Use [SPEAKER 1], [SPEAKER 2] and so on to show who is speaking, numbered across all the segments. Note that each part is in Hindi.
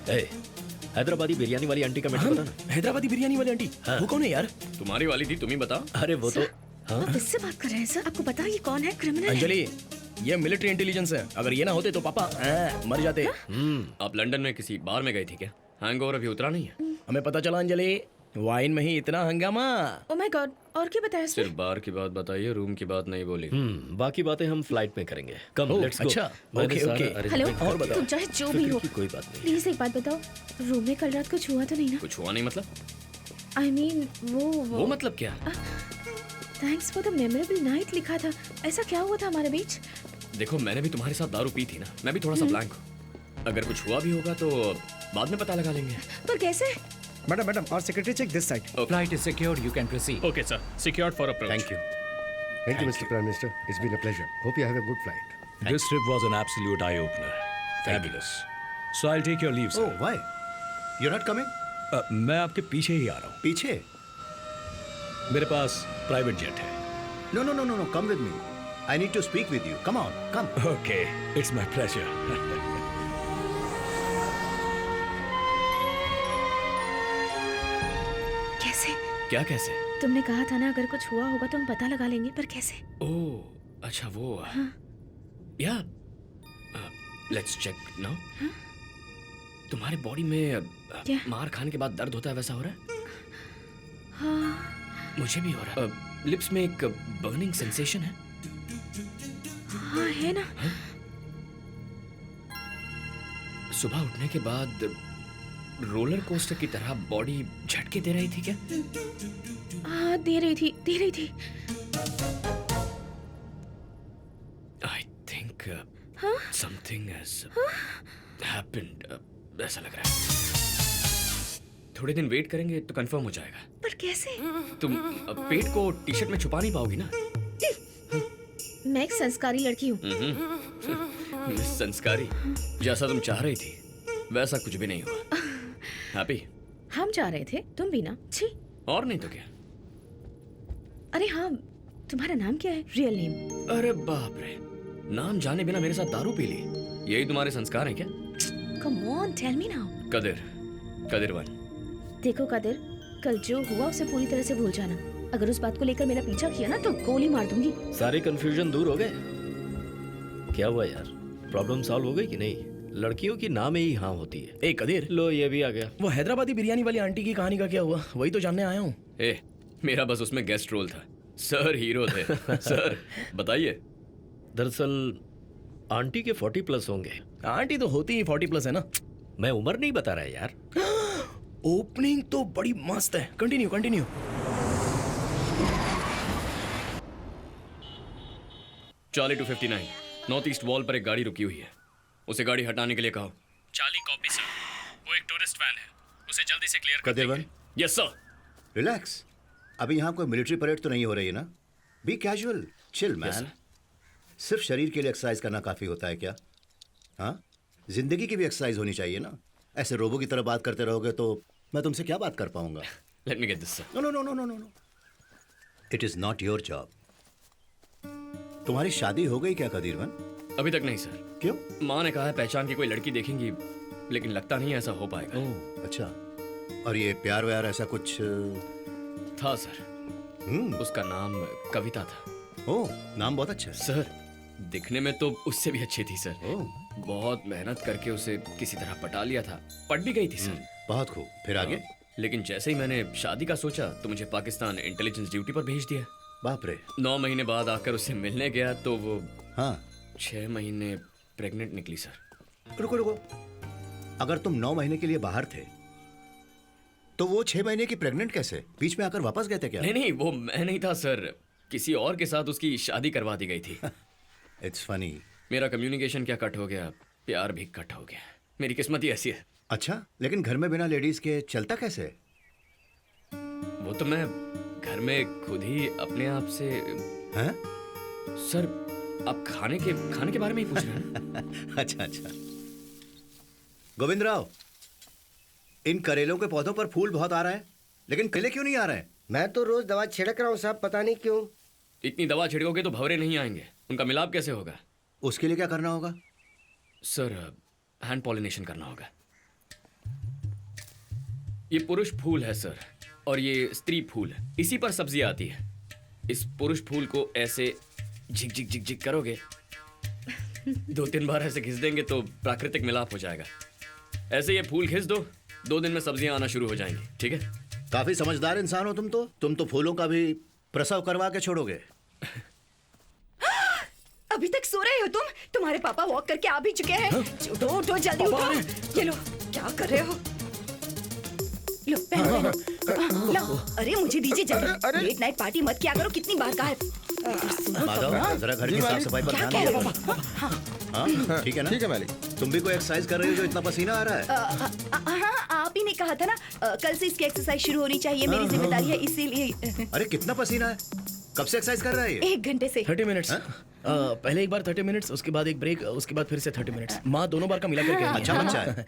[SPEAKER 1] ए, हैदराबादी बिरयानी वाली आंटी का मैटर बता ना।
[SPEAKER 2] हैदराबादी बिरयानी वाली आंटी?
[SPEAKER 1] हाँ।
[SPEAKER 2] वो कौन है यार?
[SPEAKER 3] तुम्हारी वाली थी, तुम ही बताओ।
[SPEAKER 1] अरे वो तो हाँ
[SPEAKER 4] आप इससे बात कर रहे हैं सर? आपको पता है ये कौन है? क्रिमिनल है।
[SPEAKER 2] अंजलि, ये मिलिट्री इंटेलिजेंस है। अगर ये ना होते तो पापा मर जाते।
[SPEAKER 3] आप लंदन में किसी बार में गई थी क्या? हैंगओवर अभी उतरा नहीं है?
[SPEAKER 2] हमें पता चला अंजलि, वाइन में ही इतना हंगामा।
[SPEAKER 4] ओह माय गॉड, और क्या बताया इसने?
[SPEAKER 3] सिर्फ बार की बात बताइए, रूम की बात नहीं बोली।
[SPEAKER 1] बाकी बातें हम फ्लाइट में करेंगे। कम
[SPEAKER 2] ओह,
[SPEAKER 1] लेट्स गो।
[SPEAKER 2] अच्छा, ओके, ओके।
[SPEAKER 4] हेलो,
[SPEAKER 2] और बताओ।
[SPEAKER 4] तुम चाहे जो भी हो,
[SPEAKER 1] कोई बात नहीं।
[SPEAKER 4] प्लीज एक बात बताओ, रूम में कल रात कुछ हुआ तो नहीं ना?
[SPEAKER 3] कुछ हुआ नहीं मतलब?
[SPEAKER 4] आई मीन
[SPEAKER 3] वो मतलब क्या?
[SPEAKER 4] Thanks for the memorable night लिखा था, ऐसा क्या हुआ था हमारे बीच?
[SPEAKER 3] देखो, मैंने भी तुम्हारे साथ दारू पी थी ना, मैं भी थोड़ा सा ब्लैंक हूँ। अगर कुछ हुआ भी होगा तो बाद में पता लगा लेंगे।
[SPEAKER 4] पर कैसे?
[SPEAKER 5] Madam, our secretary check this side.
[SPEAKER 6] Flight is secured. You can proceed.
[SPEAKER 7] Okay, sir. Secured for approach.
[SPEAKER 5] Thank you. Thank you, Mr. Prime Minister. It's been a pleasure. Hope you have a good flight.
[SPEAKER 7] This trip was an absolute eye-opener. Fabulous. So I'll take your leave, sir.
[SPEAKER 5] Oh, why? You're not coming?
[SPEAKER 7] मैं आपके पीछे ही आ रहा हूँ।
[SPEAKER 5] पीछे?
[SPEAKER 7] मेरे पास प्राइवेट जेट है।
[SPEAKER 5] No. Come with me. I need to speak with you. Come on, come.
[SPEAKER 7] Okay, it's my pleasure.
[SPEAKER 4] कैसे?
[SPEAKER 3] क्या कैसे?
[SPEAKER 4] तुमने कहा था ना अगर कुछ हुआ होगा तो हम पता लगा लेंगे, पर कैसे?
[SPEAKER 3] ओह, अच्छा वो। या लेट्स चेक नाउ। तुम्हारे बॉडी में
[SPEAKER 4] क्या?
[SPEAKER 3] मार खाने के बाद दर्द होता है, वैसा हो रहा है?
[SPEAKER 4] हाँ
[SPEAKER 3] मुझे भी हो रहा है। लिप्स में एक बर्निंग सेंसेशन है।
[SPEAKER 4] हाँ है ना।
[SPEAKER 3] सुबह उठने के बाद रोलर कोस्टर की तरह बॉडी झटके दे रही थी क्या?
[SPEAKER 4] हाँ दे रही थी।
[SPEAKER 3] I think something has happened, ऐसा लग रहा है। थोड़े दिन वेट करेंगे तो कंफर्म हो जाएगा।
[SPEAKER 4] पर कैसे?
[SPEAKER 3] तुम पेट को टी शर्ट में छुपा नहीं पाओगी ना?
[SPEAKER 4] मैं एक संस्कारी लड़की हूँ।
[SPEAKER 3] मिस संस्कारी, जैसा तुम चाह रही थी वैसा कुछ भी नहीं हुआ। हैप्पी?
[SPEAKER 4] हम जा रहे थे, तुम भी ना। छी।
[SPEAKER 3] और नहीं तो क्या।
[SPEAKER 4] अरे हाँ, तुम्हारा नाम क्या है? Real name?
[SPEAKER 3] अरे बाप रे, नाम जाने बिना मेरे साथ दारू पी ली, यही तुम्हारे संस्कार हैं क्या?
[SPEAKER 4] Come on, tell me now.
[SPEAKER 3] Kadir वन।
[SPEAKER 4] देखो कदिर, कल जो हुआ उसे पूरी तरह से भूल जाना। अगर उस बात को लेकर मेरा पीछा किया ना तो गोली मार दूंगी।
[SPEAKER 1] सारे कंफ्यूजन दूर हो गए? क्या हुआ यार, प्रॉब्लम सॉल्व हो गई कि नहीं? लड़कियों की नाम ही हाँ होती है।
[SPEAKER 2] ए कदीर,
[SPEAKER 1] लो ये भी आ गया।
[SPEAKER 2] वो हैदराबादी बिरयानी वाली आंटी की कहानी का क्या हुआ? वही तो जानने आया हूँ।
[SPEAKER 3] ए, मेरा बस उसमें गेस्ट रोल था, सर हीरो थे। सर बताइए।
[SPEAKER 1] दरअसल आंटी के 40+ होंगे।
[SPEAKER 2] आंटी तो होती ही 40+ है ना।
[SPEAKER 1] मैं उम्र नहीं बता रहा है यार।
[SPEAKER 2] ओपनिंग तो बड़ी मस्त है। Continue.
[SPEAKER 3] Charlie 259 north east wall पर एक गाड़ी रुकी हुई है, उसे गाड़ी हटाने के लिए कहो।
[SPEAKER 7] Charlie copy sir. वो एक टूरिस्ट वैन है, उसे जल्दी से क्लियर कर
[SPEAKER 5] कदिर
[SPEAKER 7] दीजिए।
[SPEAKER 5] One,
[SPEAKER 3] yes sir.
[SPEAKER 5] रिलैक्स। अभी यहाँ कोई मिलिट्री परेड तो नहीं हो रही है ना? Be casual, chill
[SPEAKER 3] Yes,
[SPEAKER 5] man.
[SPEAKER 3] sir.
[SPEAKER 5] सिर्फ शरीर के लिए एक्सरसाइज करना काफी होता है क्या? हाँ, जिंदगी की भी एक्सरसाइज होनी चाहिए ना। ऐसे रोबो की तरह बात करते रहोगे तो मैं तुमसे क्या बात कर पाऊंगा?
[SPEAKER 3] Let me get this sir.
[SPEAKER 5] No. It is not your job. तुम्हारी शादी हो गई क्या कदीरवन?
[SPEAKER 3] अभी तक नहीं सर।
[SPEAKER 5] क्यों?
[SPEAKER 3] माँ ने कहा है पहचान की कोई लड़की देखेंगी, लेकिन लगता नहीं ऐसा हो पाएगा।
[SPEAKER 5] ओह अच्छा। और ये प्यार व्यार ऐसा कुछ?
[SPEAKER 3] था सर, उसका नाम कविता था।
[SPEAKER 5] ओह, नाम बहुत अच्छा है।
[SPEAKER 3] सर दिखने में तो उससे भी अच्छी थी सर।
[SPEAKER 5] ओह,
[SPEAKER 3] बहुत मेहनत करके उसे किसी तरह पटा लिया था, पट भी गई थी सर।
[SPEAKER 5] बहुत खूब। फिर आगे?
[SPEAKER 3] लेकिन जैसे ही मैंने शादी का सोचा तो मुझे पाकिस्तान इंटेलिजेंस ड्यूटी पर भेज दिया।
[SPEAKER 5] बाप रे।
[SPEAKER 3] 9 महीने बाद आकर उससे मिलने गया तो वो
[SPEAKER 5] हाँ,
[SPEAKER 3] 6 महीने प्रेग्नेंट निकली सर।
[SPEAKER 5] रुको। अगर तुम 9 महीने के लिए बाहर थे तो वो 6 महीने की प्रेग्नेंट कैसे? बीच में आकर वापस गए थे क्या?
[SPEAKER 3] नहीं, वो मैं नहीं था सर, किसी और के साथ उसकी शादी करवा दी गई थी।
[SPEAKER 5] It's funny.
[SPEAKER 3] मेरा कम्युनिकेशन क्या कट हो गया, प्यार भी कट हो गया। मेरी किस्मत ही ऐसी है।
[SPEAKER 5] अच्छा, लेकिन घर में बिना लेडीज के चलता कैसे?
[SPEAKER 3] वो तो मैं घर में खुद ही अपने आप से।
[SPEAKER 5] हैं?
[SPEAKER 3] सर आप खाने के बारे में ही पूछ रहे हैं?
[SPEAKER 5] अच्छा। गोविंद राव, इन करेलों के पौधों पर फूल बहुत आ रहे हैं, लेकिन केले क्यों नहीं आ रहे हैं?
[SPEAKER 8] मैं तो रोज दवा छिड़क रहा हूँ साहब, पता नहीं क्यों।
[SPEAKER 3] इतनी दवा छिड़कोगे तो भंवरे नहीं आएंगे, उनका मिलाप कैसे होगा?
[SPEAKER 5] उसके लिए क्या करना होगा?
[SPEAKER 3] सर हैंड पॉलिनेशन करना होगा। ये पुरुष फूल है सर, और ये स्त्री फूल है। इसी पर सब्जियां आती है। इस पुरुष फूल को ऐसे झिक झिक झिक झिक करोगे, 2-3 बार ऐसे घिस देंगे तो प्राकृतिक मिलाप हो जाएगा। ऐसे ये फूल घिस दो, 2 दिन में सब्जियां आना शुरू हो जाएंगी। ठीक है?
[SPEAKER 5] काफी समझदार इंसान हो तुम तो फूलों का भी प्रसव करवा के छोड़ोगे।
[SPEAKER 9] अभी तक सो रहे हो तुम? तुम्हारे पापा वॉक करके आ भी चुके हैं। उठो उठो जल्दी उठो। ये लो, क्या कर रहे हो? लो पहनो। लो, अरे मुझे दीजिए जल्दी। लेट नाइट पार्टी मत किया करो, कितनी बार कहा है।
[SPEAKER 5] माधव, जरा घर की साफ सफाई पर
[SPEAKER 9] क्या
[SPEAKER 5] ध्यान
[SPEAKER 9] कह
[SPEAKER 5] दो।
[SPEAKER 9] रहे हो?
[SPEAKER 5] हाँ, ठीक है ना?
[SPEAKER 10] ठीक है मालिक।
[SPEAKER 5] तुम भी कोई एक्सरसाइज कर रही हो जो इतना पसीना आ रहा है?
[SPEAKER 9] हाँ, आप ही ने कहा था ना, कल से इसकी एक्सरसाइज शुरू होनी चाहिए, मेरी जिम्मेदारी है, इसीलिए।
[SPEAKER 5] अरे कितना पसीना है? कब से एक्सरसाइज कर रहा है ये?
[SPEAKER 9] 1 घंटे से।
[SPEAKER 2] 30 मिनट्स। पहले एक बार 30 मिनट्स, उसके बाद एक ब्रेक, उसके बाद फिर से 30 मिनट्स। माँ दोनों बार का मिला करके।
[SPEAKER 5] अच्छा बच्चा है,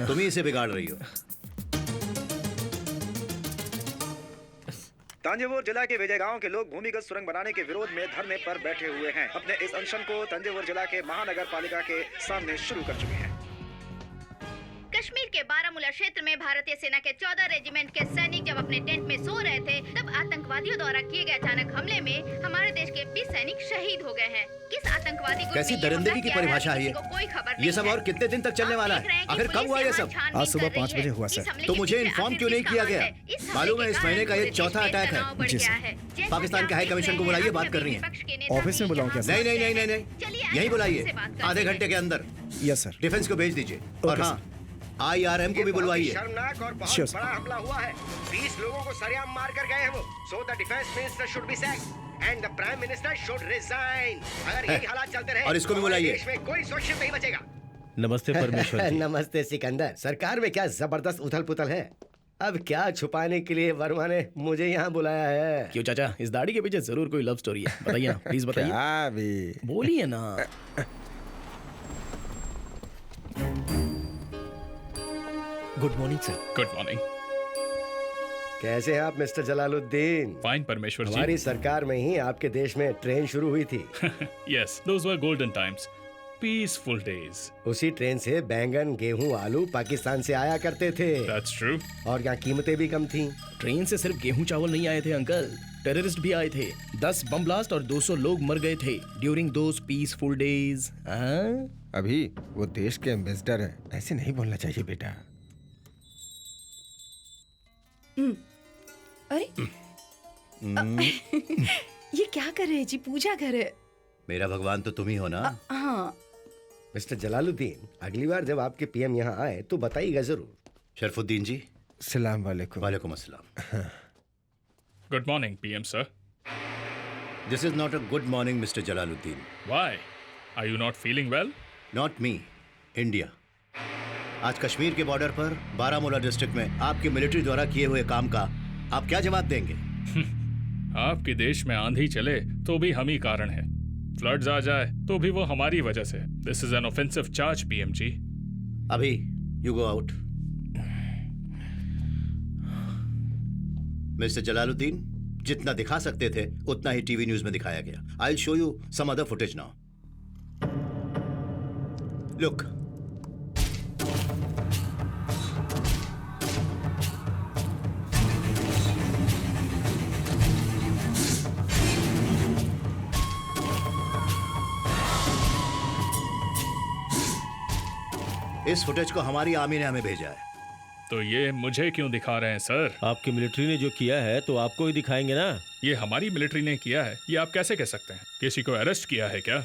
[SPEAKER 5] तुम ही इसे बिगाड़ रही हो।
[SPEAKER 11] तंजावुर जिला के विजय गांव के लोग भूमिगत सुरंग बनाने के विरोध में धरने पर बैठे हुए हैं। अपने इस अनशन को तंजावुर जिला के महानगर पालिका के सामने शुरू कर चुके हैं।
[SPEAKER 12] कश्मीर के बारामूला क्षेत्र में भारतीय सेना के 14 रेजिमेंट के सैनिक जब अपने टेंट में सो रहे थे, तब आतंकवादियों द्वारा किए गए अचानक हमले में हमारे देश के 20 सैनिक शहीद हो गए हैं। किस आतंकवादी ग्रुप
[SPEAKER 5] कैसी
[SPEAKER 12] ने ये
[SPEAKER 5] दरिंदगी
[SPEAKER 12] हमला
[SPEAKER 5] की
[SPEAKER 12] किया है,
[SPEAKER 5] परिभाषा है
[SPEAKER 12] किसी
[SPEAKER 5] ये?
[SPEAKER 12] को कोई खबर
[SPEAKER 5] ये
[SPEAKER 12] नहीं
[SPEAKER 5] सब
[SPEAKER 12] है।
[SPEAKER 5] और कितने दिन तक चलने
[SPEAKER 12] आप
[SPEAKER 5] वाला
[SPEAKER 12] देख रहे
[SPEAKER 5] है?
[SPEAKER 12] हैं कि
[SPEAKER 5] आखिर कब
[SPEAKER 12] पुलिस
[SPEAKER 5] हुआ ये
[SPEAKER 12] यहाँ
[SPEAKER 5] सब?
[SPEAKER 12] छानबीन
[SPEAKER 10] आज सुबह
[SPEAKER 12] कर रही
[SPEAKER 10] 5 बजे
[SPEAKER 12] है।
[SPEAKER 10] हुआ,
[SPEAKER 12] इस
[SPEAKER 10] सर।
[SPEAKER 12] हमले
[SPEAKER 5] तो
[SPEAKER 12] के
[SPEAKER 5] मुझे
[SPEAKER 12] पीछे
[SPEAKER 5] इन्फॉर्म
[SPEAKER 12] आखिर
[SPEAKER 5] क्यों नहीं
[SPEAKER 12] किसका
[SPEAKER 5] किया
[SPEAKER 12] हाथ
[SPEAKER 5] गया?
[SPEAKER 12] है? इस
[SPEAKER 5] मालूम है
[SPEAKER 12] हमले
[SPEAKER 5] इस
[SPEAKER 12] के
[SPEAKER 5] महीने का
[SPEAKER 12] कारण
[SPEAKER 5] ये
[SPEAKER 12] पूरे
[SPEAKER 5] चौथा
[SPEAKER 12] देश में
[SPEAKER 5] अटैक है।
[SPEAKER 12] तनाव बढ़
[SPEAKER 10] जी,
[SPEAKER 12] गया
[SPEAKER 10] सर।
[SPEAKER 12] है। जैसा
[SPEAKER 5] पाकिस्तान
[SPEAKER 12] कि
[SPEAKER 5] के
[SPEAKER 12] आप
[SPEAKER 5] हाई
[SPEAKER 12] देख
[SPEAKER 5] कमीशन
[SPEAKER 12] रहे
[SPEAKER 5] को
[SPEAKER 12] हैं,
[SPEAKER 5] बुलाइए,
[SPEAKER 12] आप
[SPEAKER 5] बात
[SPEAKER 12] सभी
[SPEAKER 5] करनी है।
[SPEAKER 12] विपक्ष के नेता
[SPEAKER 10] ऑफिस में
[SPEAKER 12] भी
[SPEAKER 10] बुलाऊं क्या,
[SPEAKER 12] यहाँ
[SPEAKER 10] सर?
[SPEAKER 5] नहीं नहीं
[SPEAKER 12] उपस्थित
[SPEAKER 5] नहीं
[SPEAKER 12] हैं।
[SPEAKER 5] नहीं
[SPEAKER 12] चलिए
[SPEAKER 5] यहीं
[SPEAKER 12] आइए,
[SPEAKER 5] बुलाइए,
[SPEAKER 12] उनसे बात करते
[SPEAKER 5] आधे
[SPEAKER 12] हैं।
[SPEAKER 5] घंटे के अंदर।
[SPEAKER 10] Yes sir.
[SPEAKER 5] डिफेंस को भेज दीजिए। और हाँ, IRM को भी बुलवाइए।
[SPEAKER 11] शर्मनाक और बहुत
[SPEAKER 10] Sure, sir.
[SPEAKER 11] बड़ा हमला हुआ है। 20 लोगों को सरेआम मार कर गए हैं वो। So the defense minister should be sacked and the prime minister should resign. अगर यही हालात चलते रहे
[SPEAKER 5] और इसको भी
[SPEAKER 11] तो हमारे
[SPEAKER 5] बुलाइए।
[SPEAKER 11] देश में कोई सुरक्षित नहीं बचेगा।
[SPEAKER 8] नमस्ते परमेश्वर जी। नमस्ते सिकंदर। सरकार में क्या जबरदस्त उथल पुथल है। अब क्या छुपाने के लिए वर्मा ने मुझे यहाँ बुलाया है?
[SPEAKER 2] क्यों चाचा, इस दाढ़ी के पीछे जरूर कोई लव स्टोरी है। बताइए ना, प्लीज बताइए।
[SPEAKER 10] क्या भी
[SPEAKER 2] बोलिए ना।
[SPEAKER 1] Good morning sir.
[SPEAKER 13] Good morning.
[SPEAKER 8] कैसे हैं आप मिस्टर जलालुद्दीन?
[SPEAKER 13] फाइन परमेश्वर जी।
[SPEAKER 8] हमारी सरकार में ही आपके देश में ट्रेन शुरू हुई थी।
[SPEAKER 13] यस, दोस वर गोल्डन टाइम्स, पीसफुल डेज।
[SPEAKER 8] उसी ट्रेन से बैंगन, गेहूं, आलू पाकिस्तान से आया करते थे।
[SPEAKER 13] That's true.
[SPEAKER 8] और यहाँ कीमतें भी कम थी।
[SPEAKER 2] ट्रेन से सिर्फ गेहूं चावल नहीं आए थे अंकल, टेररिस्ट भी आए थे। 10 बम ब्लास्ट और 200 लोग मर गए थे ड्यूरिंग दोस पीसफुल डेज।
[SPEAKER 10] अभी वो देश के एम्बेसडर हैं, ऐसे नहीं बोलना चाहिए बेटा।
[SPEAKER 9] अरे ये क्या कर रहे हैं जी? पूजा कर रहे हैं।
[SPEAKER 5] मेरा भगवान तो तुम ही हो ना।
[SPEAKER 9] हाँ।
[SPEAKER 8] मिस्टर जलालुद्दीन, अगली बार जब आपके पीएम यहाँ आए तो बताइएगा जरूर।
[SPEAKER 5] शरफुद्दीन जी।
[SPEAKER 10] सलाम वालेकुम।
[SPEAKER 5] वालेकुम अस्सलाम।
[SPEAKER 13] Good morning PM sir.
[SPEAKER 5] This is not a good morning mister Jalaluddin.
[SPEAKER 13] Why? Are you not feeling well?
[SPEAKER 5] Not me, India. आज कश्मीर के बॉर्डर पर बारामूला डिस्ट्रिक्ट में आपकी मिलिट्री द्वारा किए हुए काम का आप क्या जवाब देंगे?
[SPEAKER 13] आपके देश में आंधी चले तो भी हम ही कारण है, फ्लड्स आ जाए तो भी वो हमारी वजह से। This is an offensive charge PM ji.
[SPEAKER 5] अभी you go out. Mister Jalaluddin, जितना दिखा सकते थे उतना ही टीवी न्यूज में दिखाया गया। I will show you some other footage now. Look, इस फुटेज को हमारी आर्मी ने हमें भेजा है।
[SPEAKER 13] तो ये मुझे क्यों दिखा रहे हैं सर?
[SPEAKER 1] आपकी मिलिट्री ने जो किया है तो आपको ही दिखाएंगे ना।
[SPEAKER 13] ये हमारी मिलिट्री ने किया है, ये आप कैसे कह सकते हैं? किसी को अरेस्ट किया है क्या,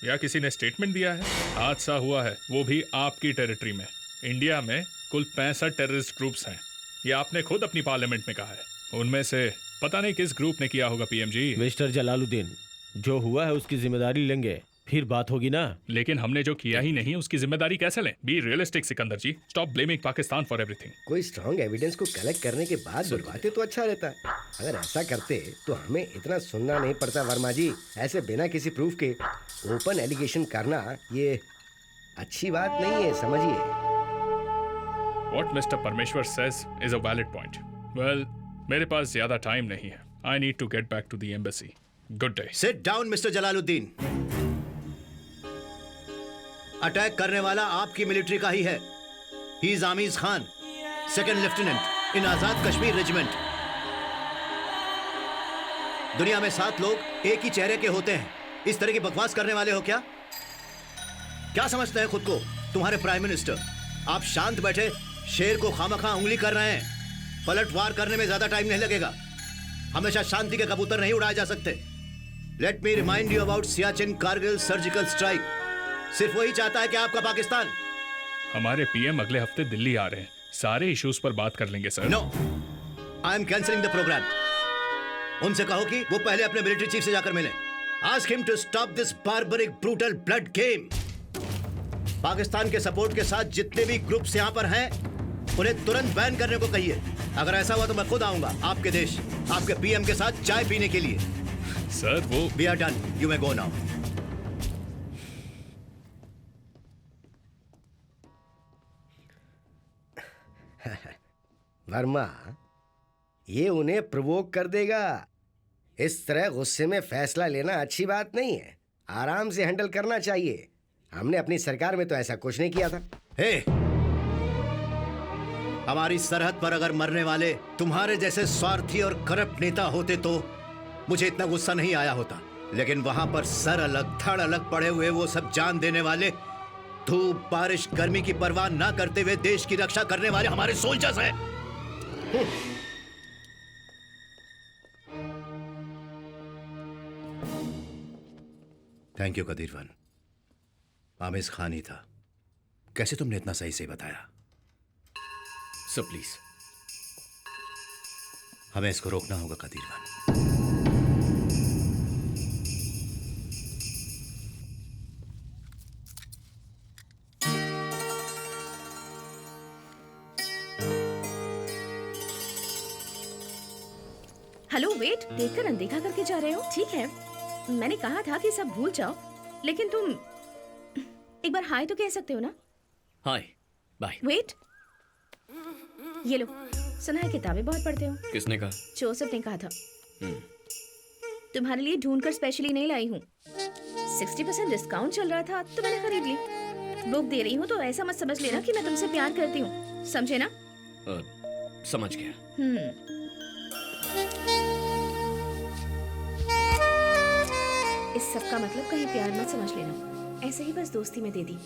[SPEAKER 13] या किसी ने स्टेटमेंट दिया है? हादसा हुआ है, वो भी आपकी टेरिटरी में। इंडिया में कुल 65 टेररिस्ट ग्रुप्स हैं, ये आपने खुद अपनी पार्लियामेंट में कहा है। उनमें से पता नहीं किस ग्रुप ने किया होगा पीएम जी।
[SPEAKER 1] मिस्टर जलालुद्दीन, जो हुआ है उसकी जिम्मेदारी लेंगे, फिर बात होगी ना।
[SPEAKER 13] लेकिन हमने जो किया ही नहीं उसकी जिम्मेदारी कैसे लें? Be realistic Sikandar ji, stop blaming Pakistan for everything.
[SPEAKER 8] कोई स्ट्रॉन्ग एविडेंस को कलेक्ट करने के बाद बुलवाते तो अच्छा रहता है। अगर ऐसा करते तो हमें इतना सुनना नहीं पड़ता वर्मा जी। ऐसे बिना किसी प्रूफ के ओपन एलिगेशन करना ये अच्छी बात नहीं है, समझिए।
[SPEAKER 13] What Mr. Parmeshwar says is a valid point. Well, मेरे पास ज्यादा टाइम नहीं है। I need to get back to the embassy. Good day.
[SPEAKER 5] Sit down, mister Jalaluddin. Attack करने वाला आपकी मिलिट्री का ही है। He is Amiz Khan, second lieutenant. In Azad Kashmir regiment. दुनिया में 7 लोग एक ही चेहरे के होते हैं। इस तरह की बकवास करने वाले हो क्या? क्या समझते हैं खुद को तुम्हारे प्राइम मिनिस्टर? आप शांत बैठे शेर को खामखा उंगली कर रहे हैं। पलटवार करने में ज्यादा टाइम नहीं लगेगा। हमेशा शांति के कबूतर नहीं उड़ाए जा सकते। Let me remind you about Siachen Kargil surgical strike. सिर्फ वही चाहता है कि आपका पाकिस्तान।
[SPEAKER 13] हमारे पीएम अगले हफ्ते दिल्ली आ रहे हैं, सारे इश्यूज पर बात कर लेंगे sir.
[SPEAKER 5] No, I am cancelling the programme. उनसे कहो कि वो पहले अपने मिलिट्री चीफ से जाकर मिलें। Ask him to stop this barbaric brutal blood game. Pakistan के सपोर्ट के साथ जितने भी ग्रुप्स यहाँ पर हैं, उन्हें तुरंत बैन करने को कहिए। अगर ऐसा हुआ तो मैं खुद आऊंगा आपके देश, आपके पीएम के साथ चाय पीने के लिए।
[SPEAKER 13] सर वो
[SPEAKER 5] we are done, you may go now.
[SPEAKER 8] Verma, ये उन्हें प्रोवोक कर देगा। इस तरह गुस्से में फैसला लेना अच्छी बात नहीं है। आराम से हैंडल करना चाहिए। हमने अपनी सरकार में तो ऐसा कुछ नहीं किया था।
[SPEAKER 5] हे, हमारी सरहद पर अगर मरने वाले तुम्हारे जैसे स्वार्थी और करप्ट नेता होते तो मुझे इतना गुस्सा नहीं आया होता। लेकिन वहां पर सर अलग धड़ अलग पड़े हुए वो सब जान देने वाले, धूप बारिश गर्मी की परवाह ना करते हुए देश की रक्षा करने वाले हमारे सोल्जर्स हैं। Thank you Kadirvan. आमिज खान ही था। कैसे तुमने इतना सही से बताया?
[SPEAKER 3] सर प्लीज,
[SPEAKER 5] हमें इसको रोकना होगा कदीरवन।
[SPEAKER 4] हेलो, वेट, देखकर अनदेखा करके जा रहे हो? ठीक है, मैंने कहा था कि सब भूल जाओ, लेकिन तुम एक बार हाय तो कह सकते हो ना?
[SPEAKER 3] हाय, बाय।
[SPEAKER 4] वेट, ये लो, सुना है किताबें बहुत पढ़ते हो।
[SPEAKER 3] किसने कहा?
[SPEAKER 4] जोसेफ ने कहा था। तुम्हारे लिए ढूंढकर स्पेशली नहीं लाई हूँ। 60% डिस्काउंट चल रहा था तो मैंने खरीद ली। बुक दे रही हूँ तो ऐसा मत समझ लेना कि मैं तुमसे प्यार करती हूँ, समझे ना?
[SPEAKER 3] समझ गया।
[SPEAKER 4] इस सब का मतलब कहीं प्यार मत समझ लेना, ऐसे ही बस दोस्ती में दे दी।